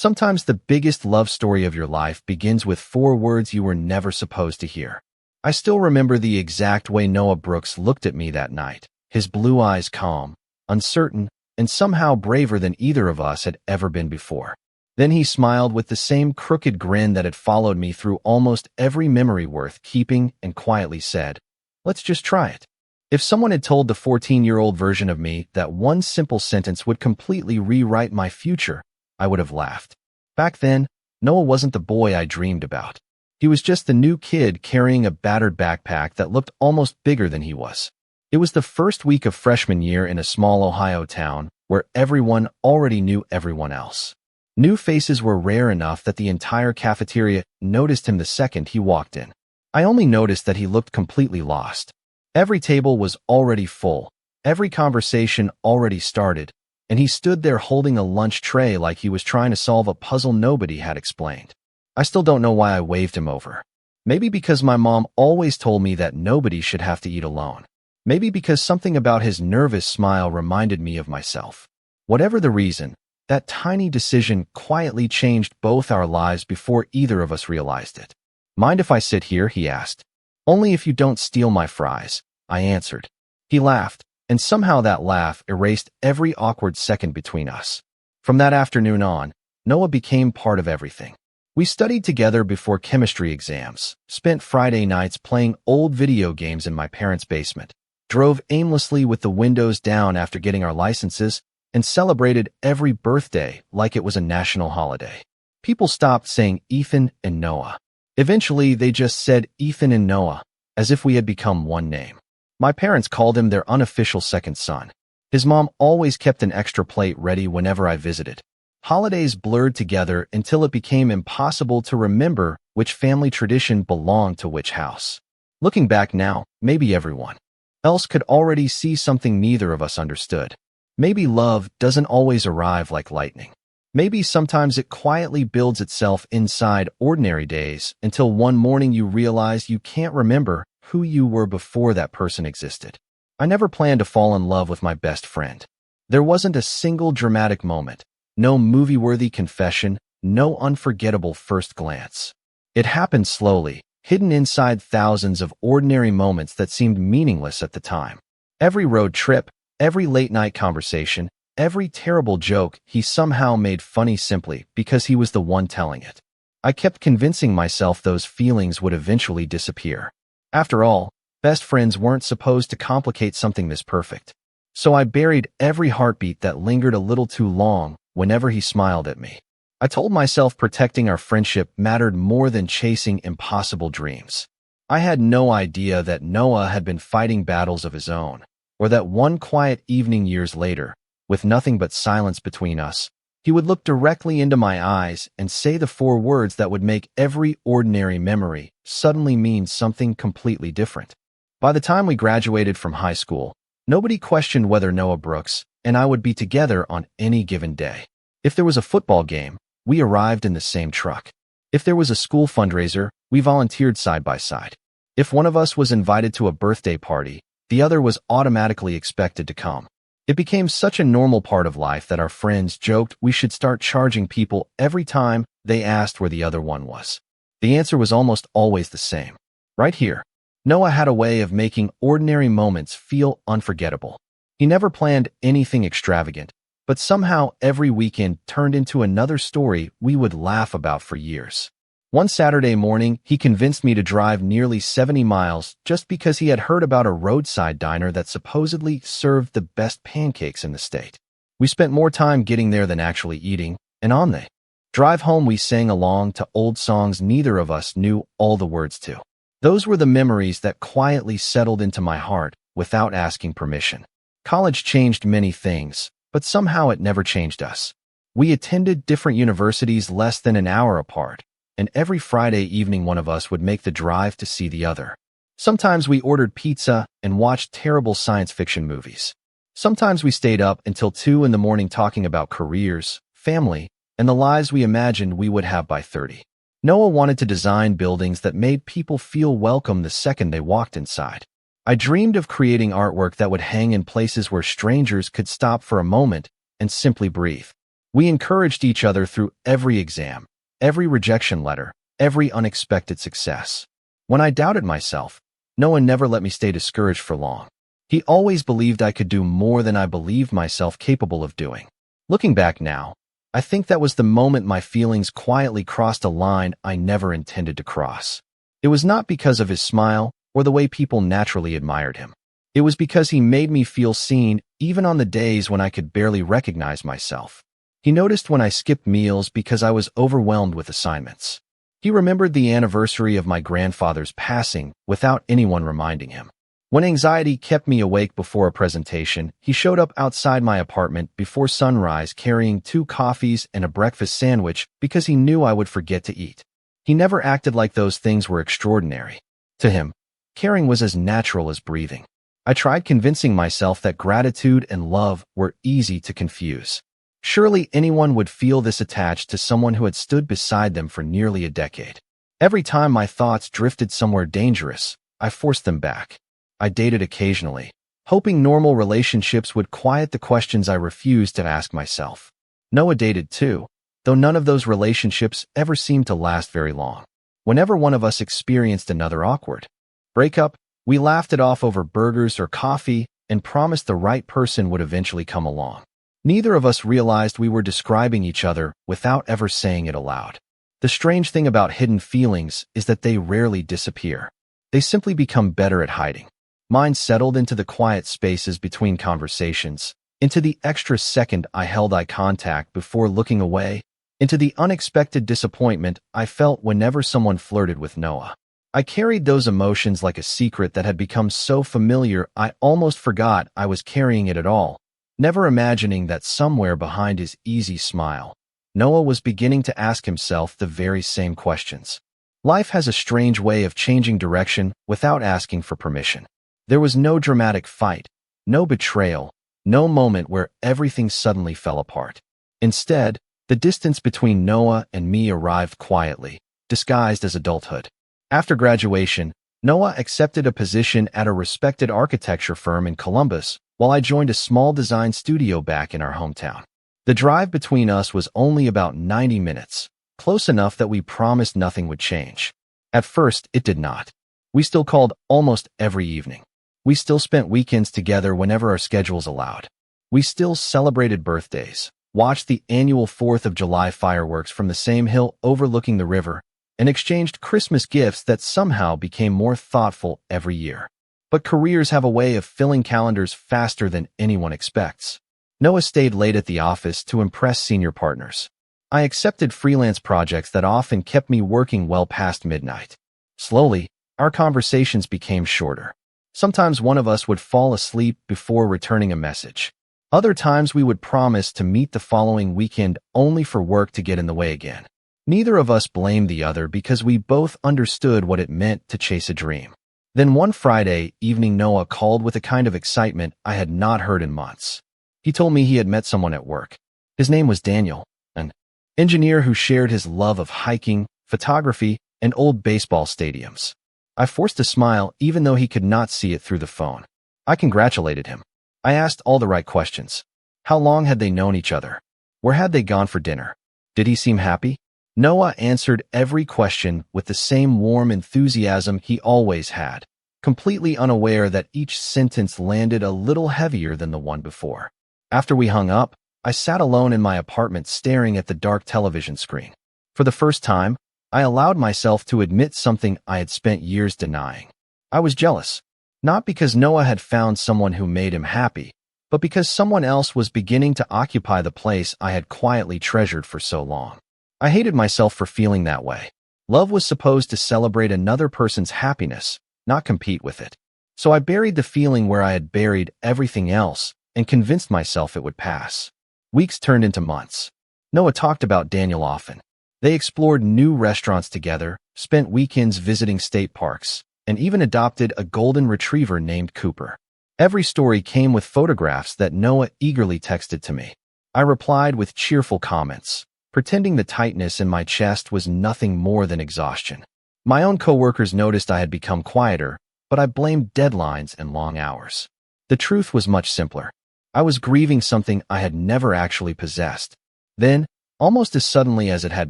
Sometimes the biggest love story of your life begins with 4 words you were never supposed to hear. I still remember the exact way Noah Brooks looked at me that night, his blue eyes calm, uncertain, and somehow braver than either of us had ever been before. Then he smiled with the same crooked grin that had followed me through almost every memory worth keeping and quietly said, "Let's just try it." If someone had told the 14-year-old version of me that one simple sentence would completely rewrite my future, I would have laughed. Back then, Noah wasn't the boy I dreamed about. He was just the new kid carrying a battered backpack that looked almost bigger than he was. It was the first week of freshman year in a small Ohio town where everyone already knew everyone else. New faces were rare enough that the entire cafeteria noticed him the second he walked in. I only noticed that he looked completely lost. Every table was already full, every conversation already started, and he stood there holding a lunch tray like he was trying to solve a puzzle nobody had explained. I still don't know why I waved him over. Maybe because my mom always told me that nobody should have to eat alone. Maybe because something about his nervous smile reminded me of myself. Whatever the reason, that tiny decision quietly changed both our lives before either of us realized it. "Mind if I sit here?" he asked. "Only if you don't steal my fries," I answered. He laughed, and somehow that laugh erased every awkward second between us. From that afternoon on, Noah became part of everything. We studied together before chemistry exams, spent Friday nights playing old video games in my parents' basement, drove aimlessly with the windows down after getting our licenses, and celebrated every birthday like it was a national holiday. People stopped saying Ethan and Noah. Eventually, they just said Ethan and Noah, as if we had become one name. My parents called him their unofficial second son. His mom always kept an extra plate ready whenever I visited. Holidays blurred together until it became impossible to remember which family tradition belonged to which house. Looking back now, maybe everyone else could already see something neither of us understood. Maybe love doesn't always arrive like lightning. Maybe sometimes it quietly builds itself inside ordinary days until one morning you realize you can't remember who you were before that person existed. I never planned to fall in love with my best friend. There wasn't a single dramatic moment, no movie-worthy confession, no unforgettable first glance. It happened slowly, hidden inside thousands of ordinary moments that seemed meaningless at the time. Every road trip, every late-night conversation, every terrible joke he somehow made funny simply because he was the one telling it. I kept convincing myself those feelings would eventually disappear. After all, best friends weren't supposed to complicate something this perfect. So I buried every heartbeat that lingered a little too long whenever he smiled at me. I told myself protecting our friendship mattered more than chasing impossible dreams. I had no idea that Noah had been fighting battles of his own, or that one quiet evening years later, with nothing but silence between us, he would look directly into my eyes and say the 4 words that would make every ordinary memory suddenly mean something completely different. By the time we graduated from high school, nobody questioned whether Noah Brooks and I would be together on any given day. If there was a football game, we arrived in the same truck. If there was a school fundraiser, we volunteered side by side. If one of us was invited to a birthday party, the other was automatically expected to come. It became such a normal part of life that our friends joked we should start charging people every time they asked where the other one was. The answer was almost always the same. Right here. Noah had a way of making ordinary moments feel unforgettable. He never planned anything extravagant, but somehow every weekend turned into another story we would laugh about for years. One Saturday morning, he convinced me to drive nearly 70 miles just because he had heard about a roadside diner that supposedly served the best pancakes in the state. We spent more time getting there than actually eating, and on the drive home we sang along to old songs neither of us knew all the words to. Those were the memories that quietly settled into my heart without asking permission. College changed many things, but somehow it never changed us. We attended different universities less than an hour apart, and every Friday evening one of us would make the drive to see the other. Sometimes we ordered pizza and watched terrible science fiction movies. Sometimes we stayed up until 2 in the morning talking about careers, family, and the lives we imagined we would have by 30. Noah wanted to design buildings that made people feel welcome the second they walked inside. I dreamed of creating artwork that would hang in places where strangers could stop for a moment and simply breathe. We encouraged each other through every exam, every rejection letter, every unexpected success. When I doubted myself, Noah never let me stay discouraged for long. He always believed I could do more than I believed myself capable of doing. Looking back now, I think that was the moment my feelings quietly crossed a line I never intended to cross. It was not because of his smile or the way people naturally admired him. It was because he made me feel seen even on the days when I could barely recognize myself. He noticed when I skipped meals because I was overwhelmed with assignments. He remembered the anniversary of my grandfather's passing without anyone reminding him. When anxiety kept me awake before a presentation, he showed up outside my apartment before sunrise carrying 2 coffees and a breakfast sandwich because he knew I would forget to eat. He never acted like those things were extraordinary. To him, caring was as natural as breathing. I tried convincing myself that gratitude and love were easy to confuse. Surely anyone would feel this attached to someone who had stood beside them for nearly a decade. Every time my thoughts drifted somewhere dangerous, I forced them back. I dated occasionally, hoping normal relationships would quiet the questions I refused to ask myself. Noah dated too, though none of those relationships ever seemed to last very long. Whenever one of us experienced another awkward breakup, we laughed it off over burgers or coffee and promised the right person would eventually come along. Neither of us realized we were describing each other without ever saying it aloud. The strange thing about hidden feelings is that they rarely disappear. They simply become better at hiding. Mine settled into the quiet spaces between conversations, into the extra second I held eye contact before looking away, into the unexpected disappointment I felt whenever someone flirted with Noah. I carried those emotions like a secret that had become so familiar I almost forgot I was carrying it at all, never imagining that somewhere behind his easy smile, Noah was beginning to ask himself the very same questions. Life has a strange way of changing direction without asking for permission. There was no dramatic fight, no betrayal, no moment where everything suddenly fell apart. Instead, the distance between Noah and me arrived quietly, disguised as adulthood. After graduation, Noah accepted a position at a respected architecture firm in Columbus, while I joined a small design studio back in our hometown. The drive between us was only about 90 minutes, close enough that we promised nothing would change. At first, it did not. We still called almost every evening. We still spent weekends together whenever our schedules allowed. We still celebrated birthdays, watched the annual 4th of July fireworks from the same hill overlooking the river, and exchanged Christmas gifts that somehow became more thoughtful every year. But careers have a way of filling calendars faster than anyone expects. Noah stayed late at the office to impress senior partners. I accepted freelance projects that often kept me working well past midnight. Slowly, our conversations became shorter. Sometimes one of us would fall asleep before returning a message. Other times we would promise to meet the following weekend only for work to get in the way again. Neither of us blamed the other because we both understood what it meant to chase a dream. Then one Friday evening, Noah called with a kind of excitement I had not heard in months. He told me he had met someone at work. His name was Daniel, an engineer who shared his love of hiking, photography, and old baseball stadiums. I forced a smile even though he could not see it through the phone. I congratulated him. I asked all the right questions. How long had they known each other? Where had they gone for dinner? Did he seem happy? Noah answered every question with the same warm enthusiasm he always had, completely unaware that each sentence landed a little heavier than the one before. After we hung up, I sat alone in my apartment staring at the dark television screen. For the first time, I allowed myself to admit something I had spent years denying. I was jealous, not because Noah had found someone who made him happy, but because someone else was beginning to occupy the place I had quietly treasured for so long. I hated myself for feeling that way. Love was supposed to celebrate another person's happiness, not compete with it. So I buried the feeling where I had buried everything else and convinced myself it would pass. Weeks turned into months. Noah talked about Daniel often. They explored new restaurants together, spent weekends visiting state parks, and even adopted a golden retriever named Cooper. Every story came with photographs that Noah eagerly texted to me. I replied with cheerful comments, pretending the tightness in my chest was nothing more than exhaustion. My own coworkers noticed I had become quieter, but I blamed deadlines and long hours. The truth was much simpler. I was grieving something I had never actually possessed, Then, almost as suddenly as it had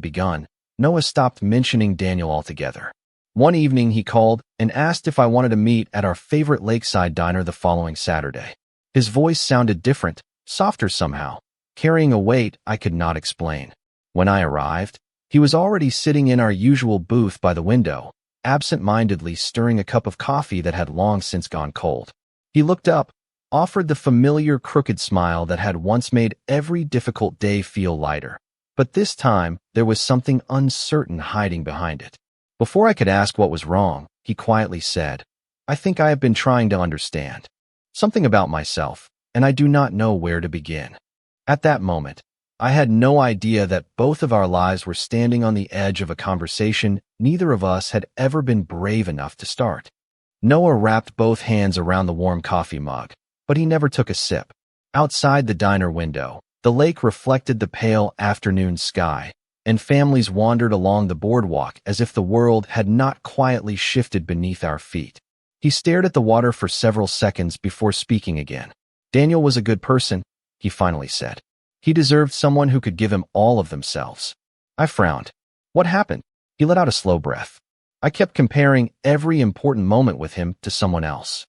begun, Noah stopped mentioning Daniel altogether. One evening he called and asked if I wanted to meet at our favorite lakeside diner the following Saturday. His voice sounded different, softer somehow, carrying a weight I could not explain. When I arrived, he was already sitting in our usual booth by the window, absent-mindedly stirring a cup of coffee that had long since gone cold. He looked up, offered the familiar crooked smile that had once made every difficult day feel lighter. But this time, there was something uncertain hiding behind it. Before I could ask what was wrong, he quietly said, "I think I have been trying to understand something about myself, and I do not know where to begin." At that moment, I had no idea that both of our lives were standing on the edge of a conversation neither of us had ever been brave enough to start. Noah wrapped both hands around the warm coffee mug, but he never took a sip. Outside the diner window, the lake reflected the pale afternoon sky, and families wandered along the boardwalk as if the world had not quietly shifted beneath our feet. He stared at the water for several seconds before speaking again. "Daniel was a good person," he finally said. "He deserved someone who could give him all of themselves." I frowned. "What happened?" He let out a slow breath. "I kept comparing every important moment with him to someone else."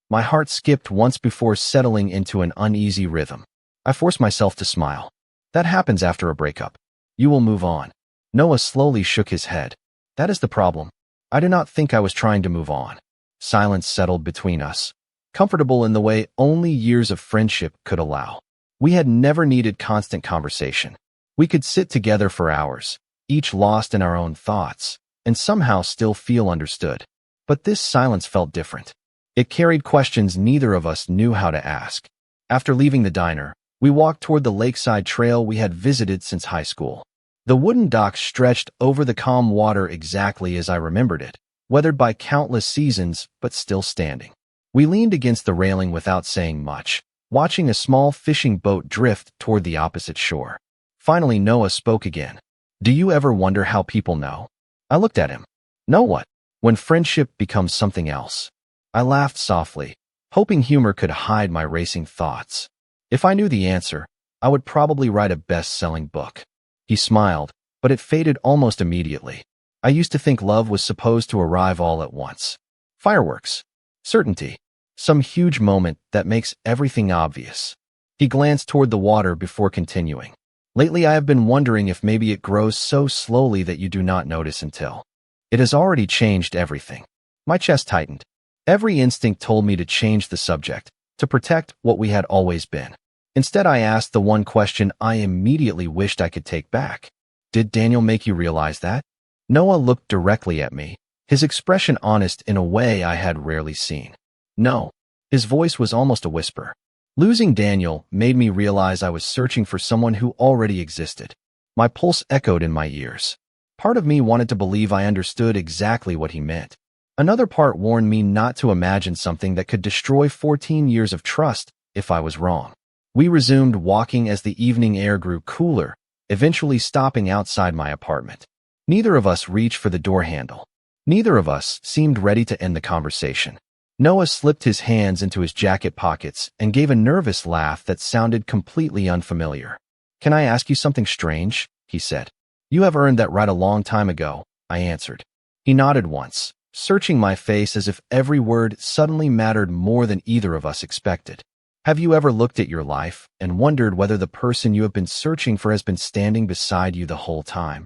My heart skipped once before settling into an uneasy rhythm. I forced myself to smile. "That happens after a breakup. You will move on." Noah slowly shook his head. "That is the problem. I do not think I was trying to move on." Silence settled between us, comfortable in the way only years of friendship could allow. We had never needed constant conversation. We could sit together for hours, each lost in our own thoughts, and somehow still feel understood. But this silence felt different. It carried questions neither of us knew how to ask. After leaving the diner, we walked toward the lakeside trail we had visited since high school. The wooden dock stretched over the calm water exactly as I remembered it, weathered by countless seasons but still standing. We leaned against the railing without saying much, watching a small fishing boat drift toward the opposite shore. Finally, Noah spoke again. "Do you ever wonder how people know?" I looked at him. "Know what?" "When friendship becomes something else." I laughed softly, hoping humor could hide my racing thoughts. If I knew the answer, I would probably write a best-selling book. He smiled, but it faded almost immediately. "I used to think love was supposed to arrive all at once. Fireworks. Certainty. Some huge moment that makes everything obvious." He glanced toward the water before continuing. "Lately I have been wondering if maybe it grows so slowly that you do not notice until it has already changed everything." My chest tightened. Every instinct told me to change the subject, to protect what we had always been. Instead, I asked the one question I immediately wished I could take back. "Did Daniel make you realize that?" Noah looked directly at me, his expression honest in a way I had rarely seen. "No." His voice was almost a whisper. "Losing Daniel made me realize I was searching for someone who already existed." My pulse echoed in my ears. Part of me wanted to believe I understood exactly what he meant. Another part warned me not to imagine something that could destroy 14 years of trust if I was wrong. We resumed walking as the evening air grew cooler, eventually stopping outside my apartment. Neither of us reached for the door handle. Neither of us seemed ready to end the conversation. Noah slipped his hands into his jacket pockets and gave a nervous laugh that sounded completely unfamiliar. "Can I ask you something strange?" he said. "You have earned that right a long time ago," I answered. He nodded once, searching my face as if every word suddenly mattered more than either of us expected. "Have you ever looked at your life and wondered whether the person you have been searching for has been standing beside you the whole time?"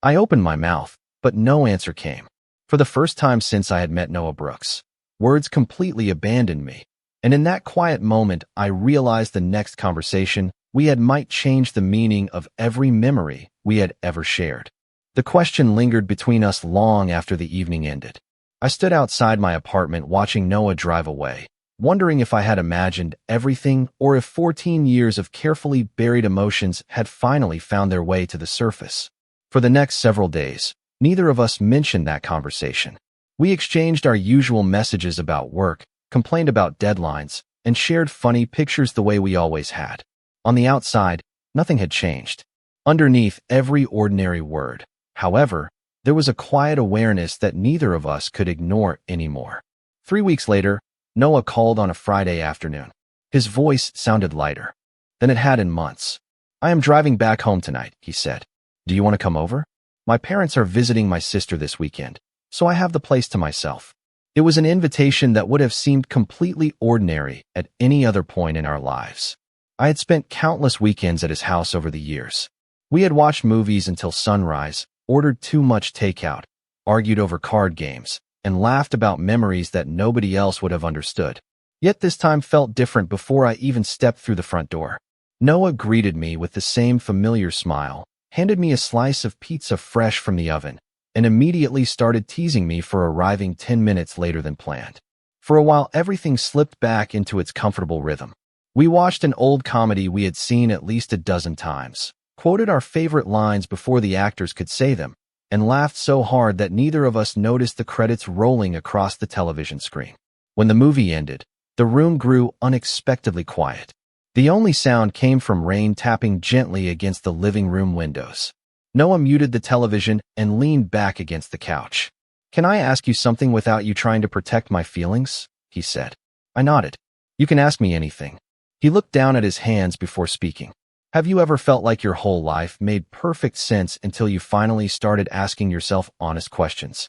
I opened my mouth, but no answer came. For the first time since I had met Noah Brooks, words completely abandoned me, and in that quiet moment I realized the next conversation we had might change the meaning of every memory we had ever shared. The question lingered between us long after the evening ended. I stood outside my apartment watching Noah drive away, wondering if I had imagined everything or if 14 years of carefully buried emotions had finally found their way to the surface. For the next several days, neither of us mentioned that conversation. We exchanged our usual messages about work, complained about deadlines, and shared funny pictures the way we always had. On the outside, nothing had changed. Underneath every ordinary word, however, there was a quiet awareness that neither of us could ignore anymore. 3 weeks later, Noah called on a Friday afternoon. His voice sounded lighter than it had in months. I am driving back home tonight, he said. Do you want to come over? My parents are visiting my sister this weekend, so I have the place to myself. It was an invitation that would have seemed completely ordinary at any other point in our lives. I had spent countless weekends at his house over the years. We had watched movies until sunrise, ordered too much takeout, argued over card games, and laughed about memories that nobody else would have understood. Yet this time felt different before I even stepped through the front door. Noah greeted me with the same familiar smile, handed me a slice of pizza fresh from the oven, and immediately started teasing me for arriving 10 minutes later than planned. For a while, everything slipped back into its comfortable rhythm. We watched an old comedy we had seen at least a dozen times, quoted our favorite lines before the actors could say them, and laughed so hard that neither of us noticed the credits rolling across the television screen. When the movie ended, the room grew unexpectedly quiet. The only sound came from rain tapping gently against the living room windows. Noah muted the television and leaned back against the couch. Can I ask you something without you trying to protect my feelings? He said. I nodded. You can ask me anything. He looked down at his hands before speaking. Have you ever felt like your whole life made perfect sense until you finally started asking yourself honest questions?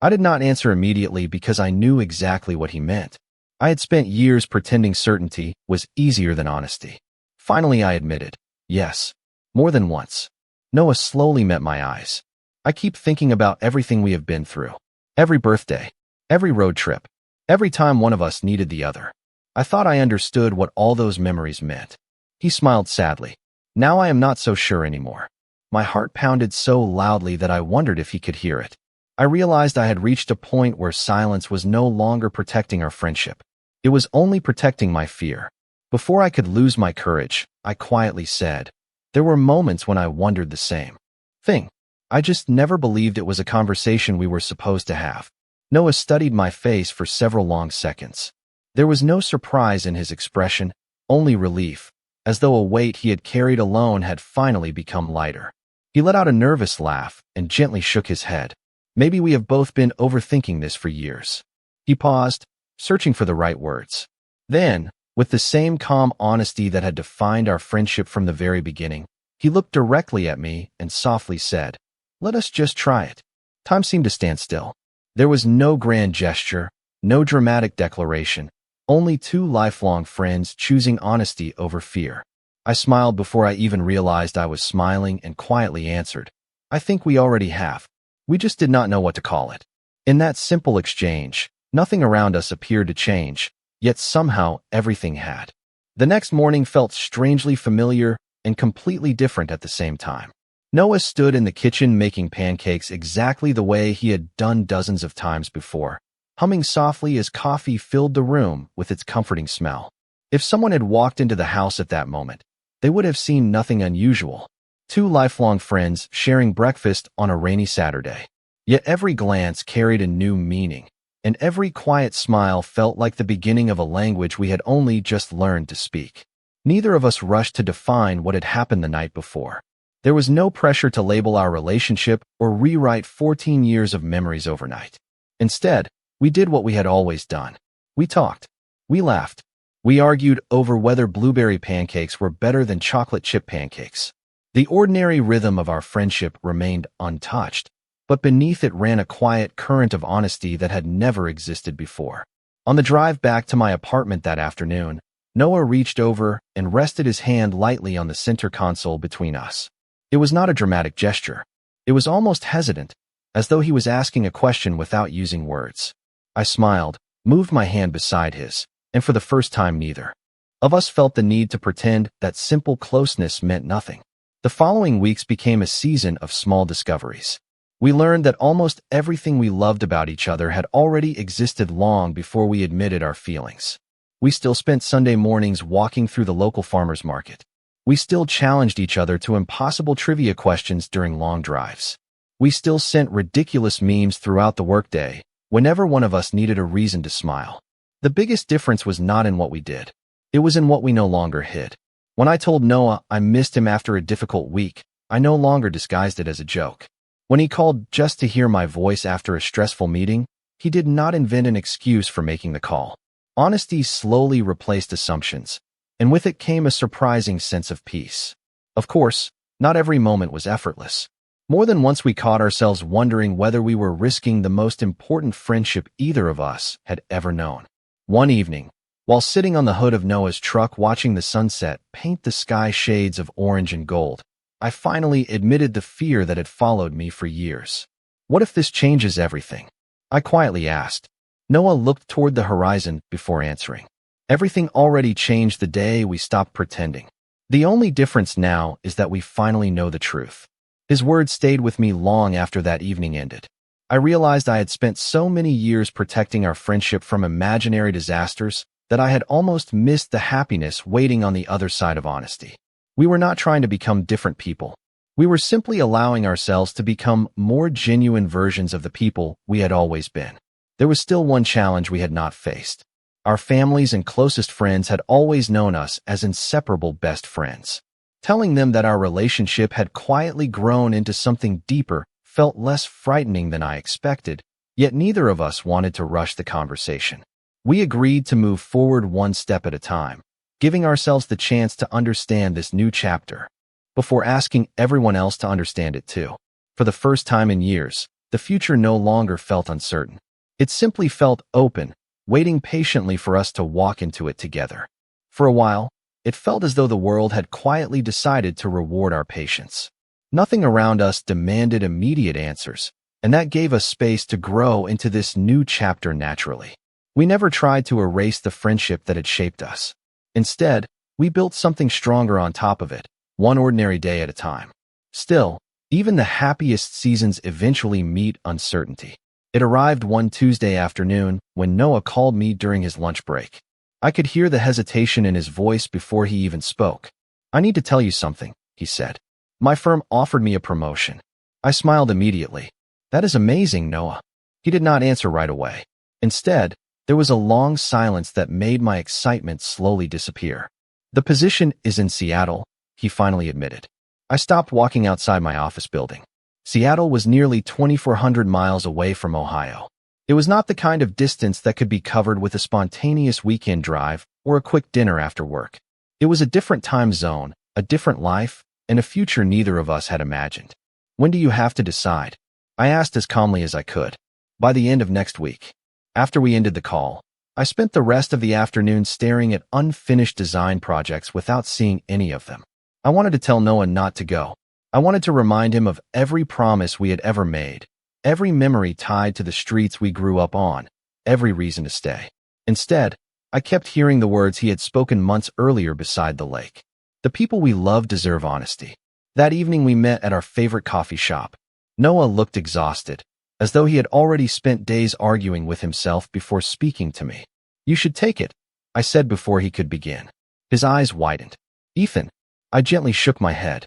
I did not answer immediately because I knew exactly what he meant. I had spent years pretending certainty was easier than honesty. Finally, I admitted, yes, more than once. Noah slowly met my eyes. I keep thinking about everything we have been through. Every birthday, every road trip, every time one of us needed the other. I thought I understood what all those memories meant. He smiled sadly. Now I am not so sure anymore. My heart pounded so loudly that I wondered if he could hear it. I realized I had reached a point where silence was no longer protecting our friendship. It was only protecting my fear. Before I could lose my courage, I quietly said, there were moments when I wondered the same thing. I just never believed it was a conversation we were supposed to have. Noah studied my face for several long seconds. There was no surprise in his expression, only relief, as though a weight he had carried alone had finally become lighter. He let out a nervous laugh and gently shook his head. Maybe we have both been overthinking this for years. He paused, searching for the right words. Then, with the same calm honesty that had defined our friendship from the very beginning, he looked directly at me and softly said, let us just try it. Time seemed to stand still. There was no grand gesture, no dramatic declaration, only two lifelong friends choosing honesty over fear. I smiled before I even realized I was smiling and quietly answered, I think we already have. We just did not know what to call it. In that simple exchange, nothing around us appeared to change, yet somehow everything had. The next morning felt strangely familiar and completely different at the same time. Noah stood in the kitchen making pancakes exactly the way he had done dozens of times before, humming softly as coffee filled the room with its comforting smell. If someone had walked into the house at that moment, they would have seen nothing unusual. Two lifelong friends sharing breakfast on a rainy Saturday. Yet every glance carried a new meaning, and every quiet smile felt like the beginning of a language we had only just learned to speak. Neither of us rushed to define what had happened the night before. There was no pressure to label our relationship or rewrite 14 years of memories overnight. Instead, we did what we had always done. We talked. We laughed. We argued over whether blueberry pancakes were better than chocolate chip pancakes. The ordinary rhythm of our friendship remained untouched, but beneath it ran a quiet current of honesty that had never existed before. On the drive back to my apartment that afternoon, Noah reached over and rested his hand lightly on the center console between us. It was not a dramatic gesture. It was almost hesitant, as though he was asking a question without using words. I smiled, moved my hand beside his, and for the first time neither of us felt the need to pretend that simple closeness meant nothing. The following weeks became a season of small discoveries. We learned that almost everything we loved about each other had already existed long before we admitted our feelings. We still spent Sunday mornings walking through the local farmer's market. We still challenged each other to impossible trivia questions during long drives. We still sent ridiculous memes throughout the workday, whenever one of us needed a reason to smile. The biggest difference was not in what we did. It was in what we no longer hid. When I told Noah I missed him after a difficult week, I no longer disguised it as a joke. When he called just to hear my voice after a stressful meeting, he did not invent an excuse for making the call. Honesty slowly replaced assumptions, and with it came a surprising sense of peace. Of course, not every moment was effortless. More than once we caught ourselves wondering whether we were risking the most important friendship either of us had ever known. One evening, while sitting on the hood of Noah's truck watching the sunset paint the sky shades of orange and gold, I finally admitted the fear that had followed me for years. What if this changes everything? I quietly asked. Noah looked toward the horizon before answering. Everything already changed the day we stopped pretending. The only difference now is that we finally know the truth. His words stayed with me long after that evening ended. I realized I had spent so many years protecting our friendship from imaginary disasters that I had almost missed the happiness waiting on the other side of honesty. We were not trying to become different people. We were simply allowing ourselves to become more genuine versions of the people we had always been. There was still one challenge we had not faced. Our families and closest friends had always known us as inseparable best friends. Telling them that our relationship had quietly grown into something deeper felt less frightening than I expected, yet neither of us wanted to rush the conversation. We agreed to move forward one step at a time, giving ourselves the chance to understand this new chapter, before asking everyone else to understand it too. For the first time in years, the future no longer felt uncertain. It simply felt open, waiting patiently for us to walk into it together. For a while, it felt as though the world had quietly decided to reward our patience. Nothing around us demanded immediate answers, and that gave us space to grow into this new chapter naturally. We never tried to erase the friendship that had shaped us. Instead, we built something stronger on top of it, one ordinary day at a time. Still, even the happiest seasons eventually meet uncertainty. It arrived one Tuesday afternoon when Noah called me during his lunch break. I could hear the hesitation in his voice before he even spoke. "I need to tell you something," he said. "My firm offered me a promotion." I smiled immediately. "That is amazing, Noah." He did not answer right away. Instead, there was a long silence that made my excitement slowly disappear. "The position is in Seattle," he finally admitted. I stopped walking outside my office building. Seattle was nearly 2,400 miles away from Ohio. It was not the kind of distance that could be covered with a spontaneous weekend drive or a quick dinner after work. It was a different time zone, a different life, and a future neither of us had imagined. "When do you have to decide?" I asked as calmly as I could. "By the end of next week." After we ended the call, I spent the rest of the afternoon staring at unfinished design projects without seeing any of them. I wanted to tell Noah not to go. I wanted to remind him of every promise we had ever made, every memory tied to the streets we grew up on, every reason to stay. Instead, I kept hearing the words he had spoken months earlier beside the lake. The people we love deserve honesty. That evening we met at our favorite coffee shop. Noah looked exhausted, as though he had already spent days arguing with himself before speaking to me. "You should take it," I said before he could begin. His eyes widened. "Ethan," I gently shook my head.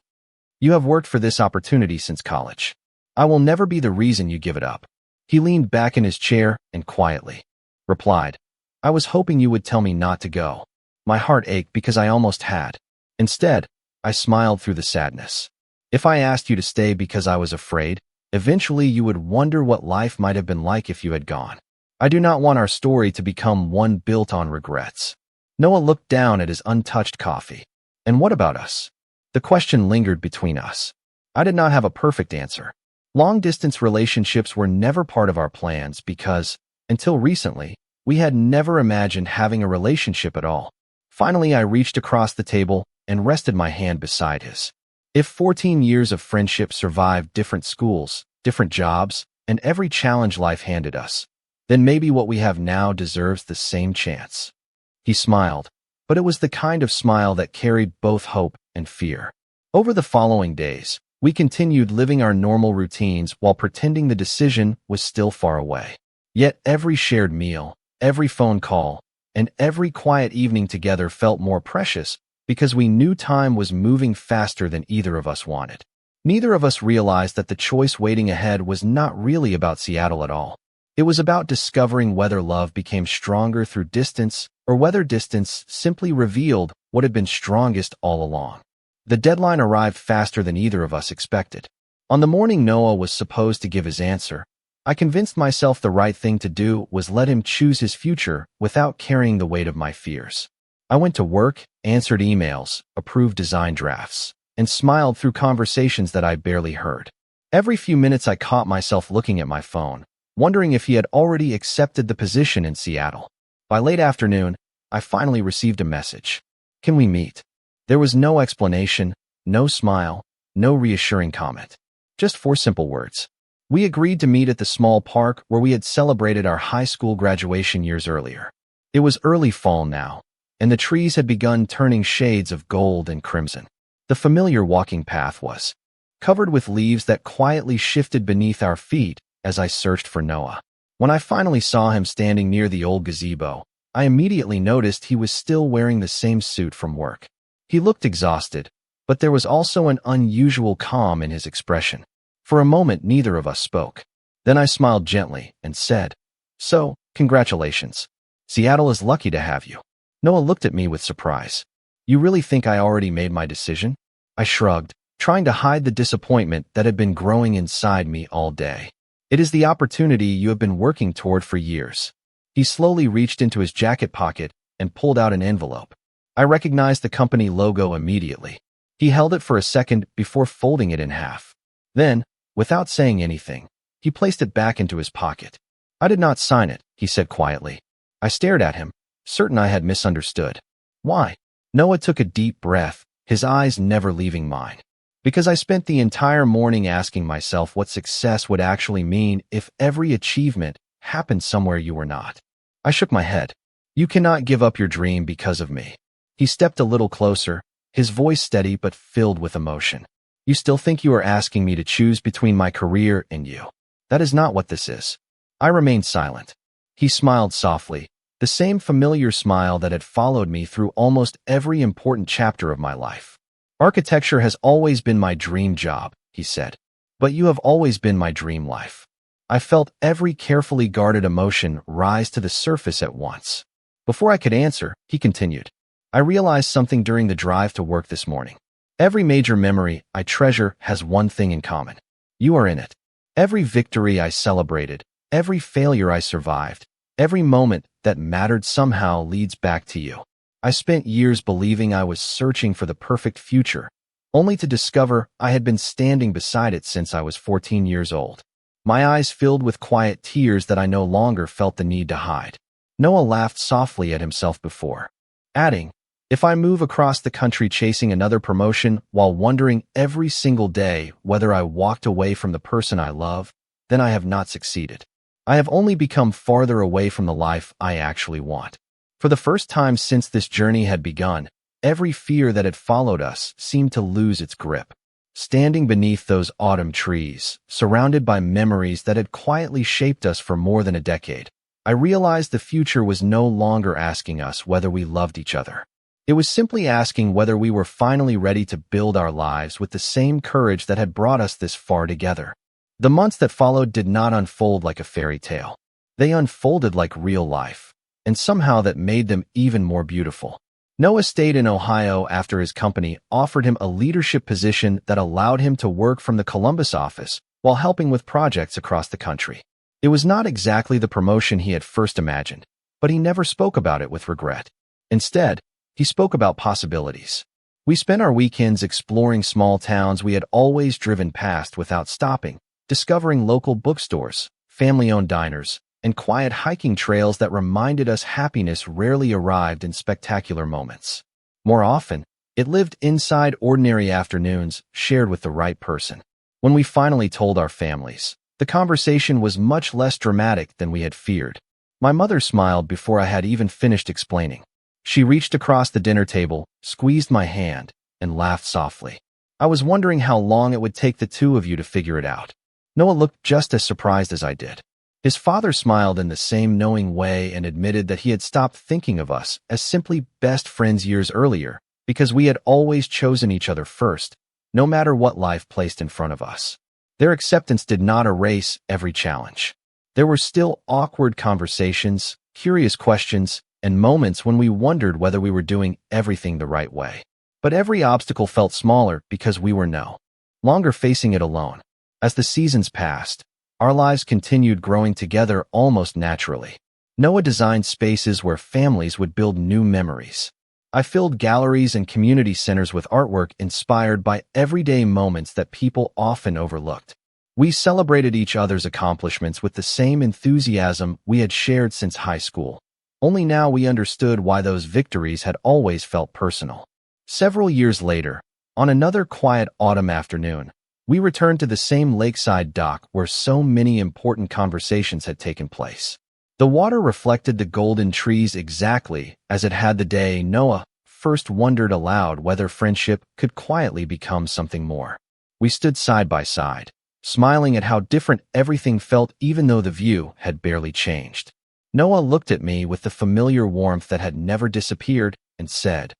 "You have worked for this opportunity since college. I will never be the reason you give it up." He leaned back in his chair and quietly replied, "I was hoping you would tell me not to go." My heart ached because I almost had. Instead, I smiled through the sadness. "If I asked you to stay because I was afraid, eventually you would wonder what life might have been like if you had gone. I do not want our story to become one built on regrets." Noah looked down at his untouched coffee. "And what about us?" The question lingered between us. I did not have a perfect answer. Long-distance relationships were never part of our plans because, until recently, we had never imagined having a relationship at all. Finally, I reached across the table and rested my hand beside his. If 14 years of friendship survived different schools, different jobs, and every challenge life handed us, then maybe what we have now deserves the same chance. He smiled, but it was the kind of smile that carried both hope and fear. Over the following days, we continued living our normal routines while pretending the decision was still far away. Yet every shared meal, every phone call, and every quiet evening together felt more precious because we knew time was moving faster than either of us wanted. Neither of us realized that the choice waiting ahead was not really about Seattle at all. It was about discovering whether love became stronger through distance or whether distance simply revealed what had been strongest all along. The deadline arrived faster than either of us expected. On the morning Noah was supposed to give his answer, I convinced myself the right thing to do was let him choose his future without carrying the weight of my fears. I went to work, answered emails, approved design drafts, and smiled through conversations that I barely heard. Every few minutes I caught myself looking at my phone, wondering if he had already accepted the position in Seattle. By late afternoon, I finally received a message. "Can we meet?" There was no explanation, no smile, no reassuring comment. Just 4 simple words. We agreed to meet at the small park where we had celebrated our high school graduation years earlier. It was early fall now, and the trees had begun turning shades of gold and crimson. The familiar walking path was covered with leaves that quietly shifted beneath our feet as I searched for Noah. When I finally saw him standing near the old gazebo, I immediately noticed he was still wearing the same suit from work. He looked exhausted, but there was also an unusual calm in his expression. For a moment, neither of us spoke. Then I smiled gently and said, "So, congratulations. Seattle is lucky to have you." Noah looked at me with surprise. "You really think I already made my decision?" I shrugged, trying to hide the disappointment that had been growing inside me all day. "It is the opportunity you have been working toward for years." He slowly reached into his jacket pocket and pulled out an envelope. I recognized the company logo immediately. He held it for a second before folding it in half. Then, without saying anything, he placed it back into his pocket. "I did not sign it," he said quietly. I stared at him, certain I had misunderstood. "Why?" Noah took a deep breath, his eyes never leaving mine. "Because I spent the entire morning asking myself what success would actually mean if every achievement happened somewhere you were not." I shook my head. "You cannot give up your dream because of me." He stepped a little closer, his voice steady but filled with emotion. "You still think you are asking me to choose between my career and you? That is not what this is." I remained silent. He smiled softly, the same familiar smile that had followed me through almost every important chapter of my life. "Architecture has always been my dream job," he said. "But you have always been my dream life." I felt every carefully guarded emotion rise to the surface at once. Before I could answer, he continued, "I realized something during the drive to work this morning. Every major memory I treasure has one thing in common. You are in it. Every victory I celebrated, every failure I survived, every moment that mattered somehow leads back to you. I spent years believing I was searching for the perfect future, only to discover I had been standing beside it since I was 14 years old." My eyes filled with quiet tears that I no longer felt the need to hide. Noah laughed softly at himself before, adding, "If I move across the country chasing another promotion while wondering every single day whether I walked away from the person I love, then I have not succeeded. I have only become farther away from the life I actually want." For the first time since this journey had begun, every fear that had followed us seemed to lose its grip. Standing beneath those autumn trees, surrounded by memories that had quietly shaped us for more than a decade, I realized the future was no longer asking us whether we loved each other. It was simply asking whether we were finally ready to build our lives with the same courage that had brought us this far together. The months that followed did not unfold like a fairy tale. They unfolded like real life, and somehow that made them even more beautiful. Noah stayed in Ohio after his company offered him a leadership position that allowed him to work from the Columbus office while helping with projects across the country. It was not exactly the promotion he had first imagined, but he never spoke about it with regret. Instead, he spoke about possibilities. We spent our weekends exploring small towns we had always driven past without stopping, discovering local bookstores, family-owned diners, and quiet hiking trails that reminded us happiness rarely arrived in spectacular moments. More often, it lived inside ordinary afternoons shared with the right person. When we finally told our families, the conversation was much less dramatic than we had feared. My mother smiled before I had even finished explaining. She reached across the dinner table, squeezed my hand, and laughed softly. "I was wondering how long it would take the two of you to figure it out." Noah looked just as surprised as I did. His father smiled in the same knowing way and admitted that he had stopped thinking of us as simply best friends years earlier because we had always chosen each other first, no matter what life placed in front of us. Their acceptance did not erase every challenge. There were still awkward conversations, curious questions, and moments when we wondered whether we were doing everything the right way. But every obstacle felt smaller because we were no longer facing it alone. As the seasons passed, our lives continued growing together almost naturally. Noah designed spaces where families would build new memories. I filled galleries and community centers with artwork inspired by everyday moments that people often overlooked. We celebrated each other's accomplishments with the same enthusiasm we had shared since high school. Only now we understood why those victories had always felt personal. Several years later, on another quiet autumn afternoon, we returned to the same lakeside dock where so many important conversations had taken place. The water reflected the golden trees exactly as it had the day Noah first wondered aloud whether friendship could quietly become something more. We stood side by side, smiling at how different everything felt even though the view had barely changed. Noah looked at me with the familiar warmth that had never disappeared and said,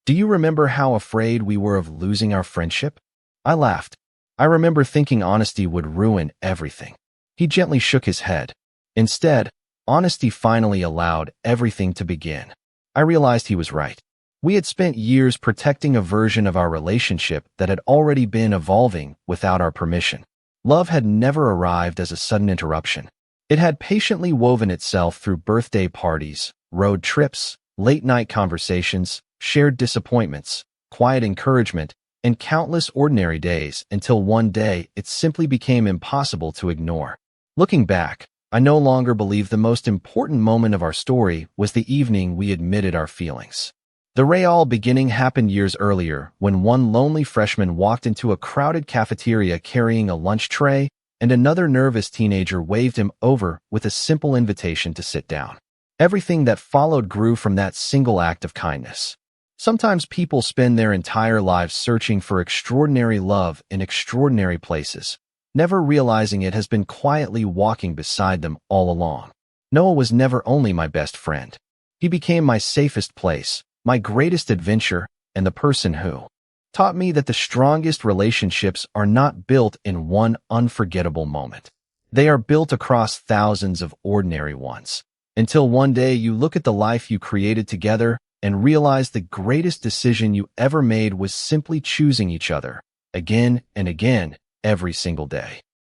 "Do you remember how afraid we were of losing our friendship?" I laughed. I remember thinking honesty would ruin everything. He gently shook his head. Instead, honesty finally allowed everything to begin. I realized he was right. We had spent years protecting a version of our relationship that had already been evolving without our permission. Love had never arrived as a sudden interruption. It had patiently woven itself through birthday parties, road trips, late-night conversations, shared disappointments, quiet encouragement, and countless ordinary days until one day it simply became impossible to ignore. Looking back, I no longer believe the most important moment of our story was the evening we admitted our feelings. The real beginning happened years earlier when one lonely freshman walked into a crowded cafeteria carrying a lunch tray, and another nervous teenager waved him over with a simple invitation to sit down. Everything that followed grew from that single act of kindness. Sometimes people spend their entire lives searching for extraordinary love in extraordinary places, never realizing it has been quietly walking beside them all along. Noah was never only my best friend. He became my safest place, my greatest adventure, and the person who taught me that the strongest relationships are not built in one unforgettable moment. They are built across thousands of ordinary ones. Until one day you look at the life you created together and realize the greatest decision you ever made was simply choosing each other, again and again, every single day.